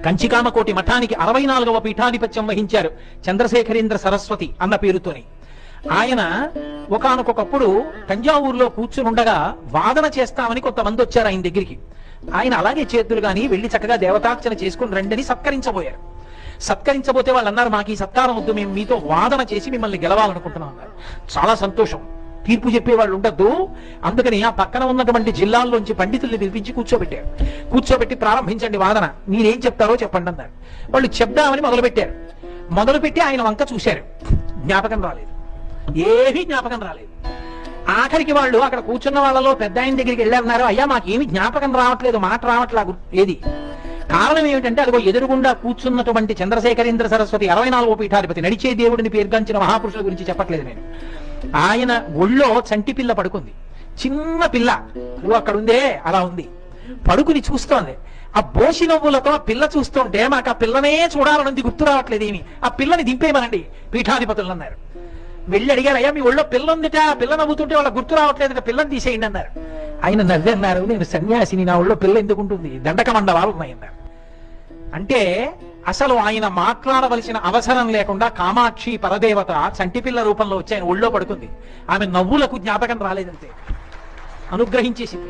కంచికామకోటి మఠానికి 64వ పీఠాధిపత్యం వహించారు చంద్రశేఖరేంద్ర సరస్వతి అన్న పేరుతోని. ఆయన ఒకానొకప్పుడు తంజావూరులో కూర్చునుండగా వాదన చేస్తామని కొంతమంది వచ్చారు ఆయన దగ్గరికి. ఆయన అలాగే చేతులు గాని వెళ్లి చక్కగా దేవతార్చన చేసుకుని రండి సత్కరించబోయారు. సత్కరించబోతే వాళ్ళు అన్నారు, మాకు ఈ సత్కారం వద్దు, మేము మీతో వాదన చేసి మిమ్మల్ని గెలవాలనుకుంటున్నాం అన్నారు. చాలా సంతోషం, తీర్పు చెప్పేవాళ్ళు ఉండద్దు, అందుకని ఆ పక్కన ఉన్నటువంటి జిల్లాల్లోంచి పండితుల్ని పిలిపించి కూర్చోబెట్టారు. కూర్చోబెట్టి ప్రారంభించండి వాదన, మీరేం చెప్తారో చెప్పండి అన్నారు. వాళ్ళు చెప్దామని మొదలుపెట్టారు. మొదలుపెట్టి ఆయన వంక చూశారు, జ్ఞాపకం రాలేదు, ఏమీ జ్ఞాపకం రాలేదు. ఆఖరికి వాళ్ళు అక్కడ కూర్చున్న వాళ్ళలో పెద్ద ఆయన దగ్గరికి వెళ్ళారన్నారు, అయ్యా మాకేమి జ్ఞాపకం రావట్లేదు, మాట రావట్లా, ఏది కారణం ఏమిటంటే అదిగో ఎదురుగుండా కూర్చున్నటువంటి చంద్రశేఖరేంద్ర సరస్వతి 64వ పీఠాధిపతి, నడిచే దేవుడిని పేర్గాంచిన మహాపురుషుల గురించి చెప్పట్లేదు నేను. ఆయన ఒళ్ళో చంటి పిల్ల పడుకుంది, చిన్న పిల్ల, నువ్వు అక్కడ ఉందే అలా ఉంది, పడుకుని చూస్తోంది. ఆ బోసి నవ్వులతో ఆ పిల్ల చూస్తుంటే మాకు ఆ పిల్లనే చూడాలనుంది, గుర్తు రావట్లేదు ఏమి, ఆ పిల్లని దింపేయమనండి పీఠాధిపతులు అన్నారు. వెళ్ళి అడిగారు, అయ్యా మీ ఒళ్ళో పిల్ల ఉందిట, పిల్ల నవ్వుతుంటే వాళ్ళ గుర్తు రావట్లేదు, పిల్లని తీసేయండి అన్నారు. ఆయన నవ్వి అన్నారు, నేను సన్యాసిని, నా ఒళ్ళో పిల్ల ఎందుకు ఉంటుంది, దండకమండవాలు ఉన్నాయన్నారు. అంటే అసలు ఆయన మాట్లాడవలసిన అవసరం లేకుండా కామాక్షి పరదేవత చంటిపిల్ల రూపంలో వచ్చి ఆయన ఒళ్ళో పడుకుంది. ఆమె నవ్వులకు జ్ఞాపకం రాలేదంతే, అనుగ్రహించేసింది.